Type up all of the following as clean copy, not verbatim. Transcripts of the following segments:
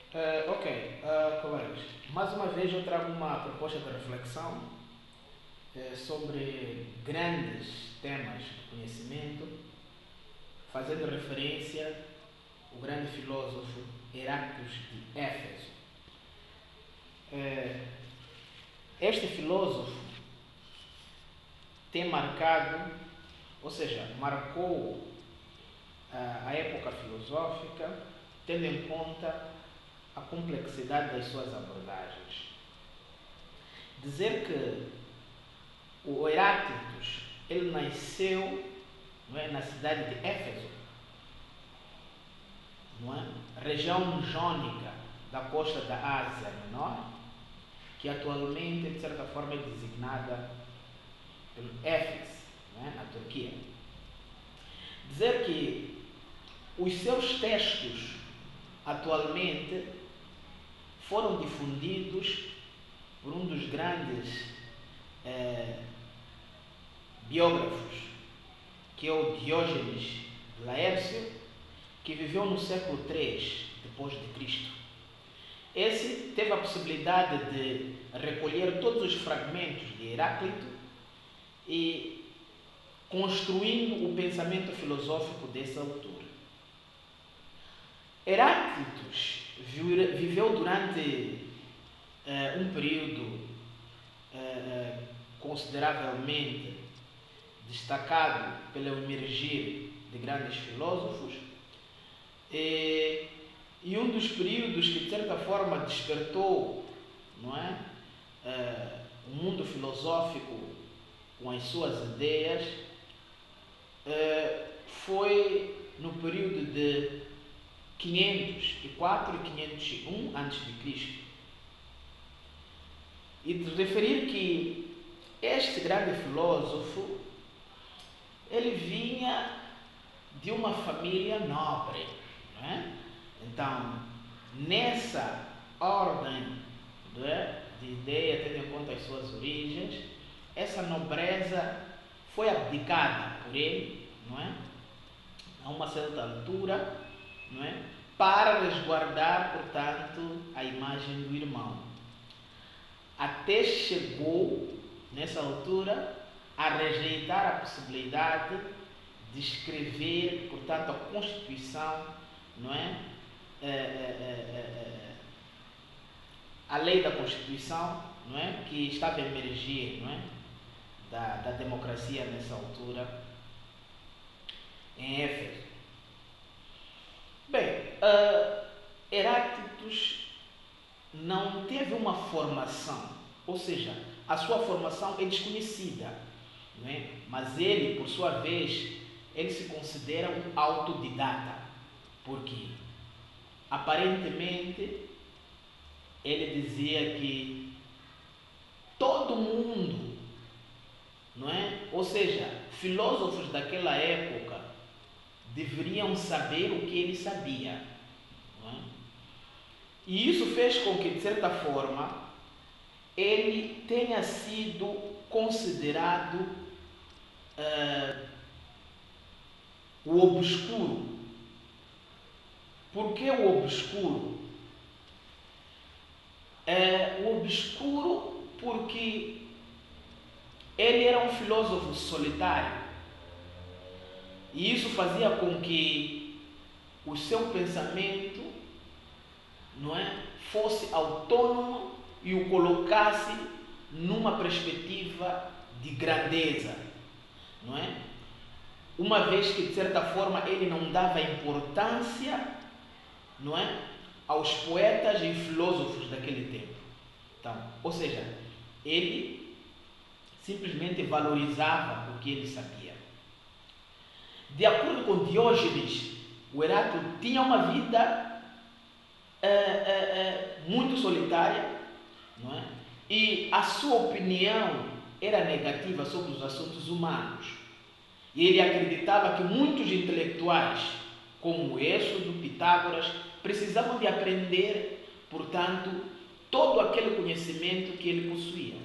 Ok, colegas, mais uma vez eu trago uma proposta de reflexão sobre grandes temas de conhecimento, fazendo referência ao grande filósofo Heráclitos de Éfeso. Eh, Este filósofo tem marcado, ou seja, marcou a época filosófica, tendo em conta a complexidade das suas abordagens. Dizer que o Heráclitos ele nasceu, não é, na cidade de Éfeso, não é, região jônica da costa da Ásia Menor, que atualmente de certa forma é designada pelo Éfeso, não é, na Turquia. Dizer que os seus textos atualmente foram difundidos por um dos grandes biógrafos, que é o Diógenes de Laércio, que viveu no século III depois de Cristo. Esse teve a possibilidade de recolher todos os fragmentos de Heráclito e construindo o pensamento filosófico dessa altura. Heráclitos viveu durante um período consideravelmente destacado pelo emergir de grandes filósofos e um dos períodos que de certa forma despertou, não é, o mundo filosófico com as suas ideias foi no período de 504 e 501 a.C. E de referir que este grande filósofo ele vinha de uma família nobre, não é? Então, nessa ordem de ideia, tendo em conta as suas origens, essa nobreza foi abdicada por ele, não é? A uma certa altura, não é? Para resguardar, portanto, a imagem do irmão. Até chegou, nessa altura, a rejeitar a possibilidade de escrever, portanto, a Constituição, não é? A lei da Constituição, não é? Que estava a emergir, não é? Da democracia nessa altura em Éfeso. Bem, Heráclitos não teve uma formação, ou seja, a sua formação é desconhecida, não é? Mas ele, por sua vez, ele se considera um autodidata, porque aparentemente ele dizia que todo mundo, não é? Ou seja, filósofos daquela época deveriam saber o que ele sabia, não é? E isso fez com que, de certa forma, ele tenha sido considerado o obscuro. Por que o obscuro? O obscuro porque ele era um filósofo solitário. E isso fazia com que o seu pensamento, não é, fosse autônomo e o colocasse numa perspectiva de grandeza, não é? Uma vez que de certa forma ele não dava importância, não é, aos poetas e filósofos daquele tempo. Então, ou seja, ele simplesmente valorizava o que ele sabia. De acordo com Diógenes, o Heráclito tinha uma vida muito solitária, não é? E a sua opinião era negativa sobre os assuntos humanos. E ele acreditava que muitos intelectuais, como Êxodo, Pitágoras, precisavam de aprender, portanto, todo aquele conhecimento que ele possuía.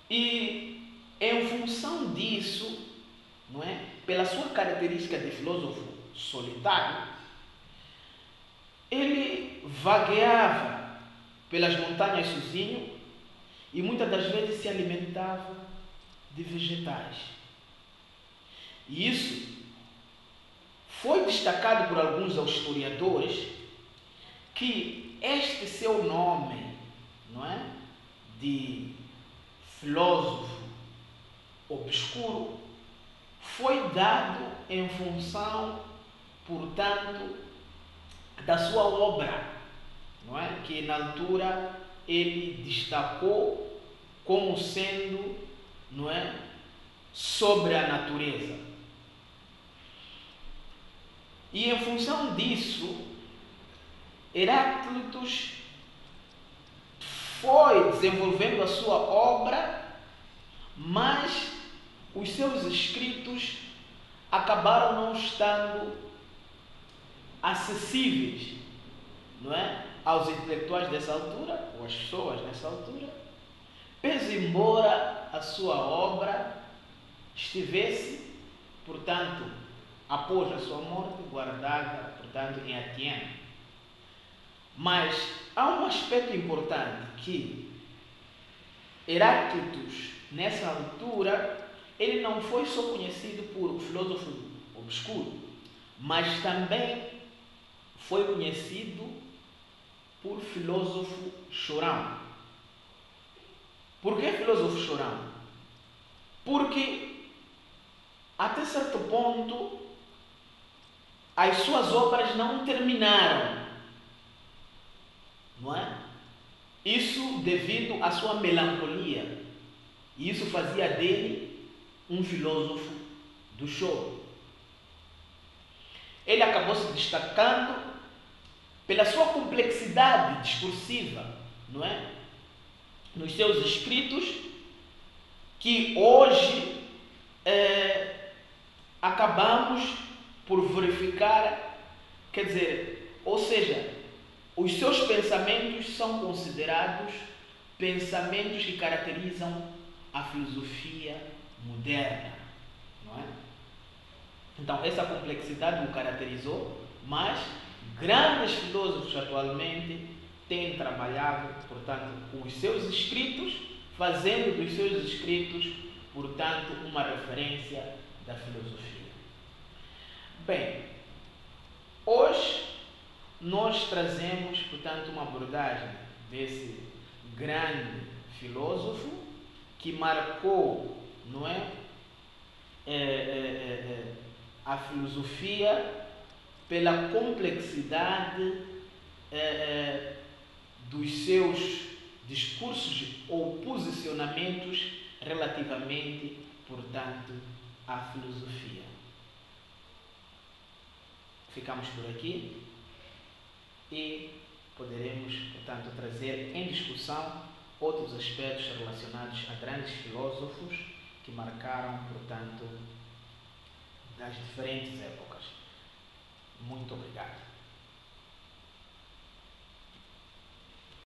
E em função disso, não é? Pela sua característica de filósofo solitário, ele vagueava pelas montanhas sozinho e muitas das vezes se alimentava de vegetais. E isso foi destacado por alguns historiadores que este seu nome, não é, de filósofo obscuro, foi dado em função, portanto, da sua obra, não é, que na altura ele destacou como sendo, não é, sobre a natureza. E em função disso, Heráclito foi desenvolvendo a sua obra, mas os seus escritos acabaram não estando acessíveis, não é, aos intelectuais dessa altura, ou às pessoas nessa altura, pese embora a sua obra estivesse, portanto, após a sua morte, guardada, portanto, em Atiena. Mas há um aspecto importante que Heráclito, nessa altura, ele não foi só conhecido por filósofo obscuro, mas também foi conhecido por filósofo chorão. Por que filósofo chorão? Porque, até certo ponto, as suas obras não terminaram, não é? Isso devido à sua melancolia. E isso fazia dele um filósofo do choro. Ele acabou se destacando pela sua complexidade discursiva, não é? Nos seus escritos, que hoje acabamos por verificar, quer dizer, ou seja, os seus pensamentos são considerados pensamentos que caracterizam a filosofia moderna, não é? Então, essa complexidade o caracterizou, mas grandes filósofos atualmente têm trabalhado, portanto, com os seus escritos, fazendo dos seus escritos, portanto, uma referência da filosofia. Bem, hoje nós trazemos, portanto, uma abordagem desse grande filósofo que marcou, não é, a filosofia pela complexidade dos seus discursos ou posicionamentos relativamente, portanto, à filosofia. Ficamos por aqui e poderemos, portanto, trazer em discussão outros aspectos relacionados a grandes filósofos que marcaram, portanto, das diferentes épocas. Muito obrigado.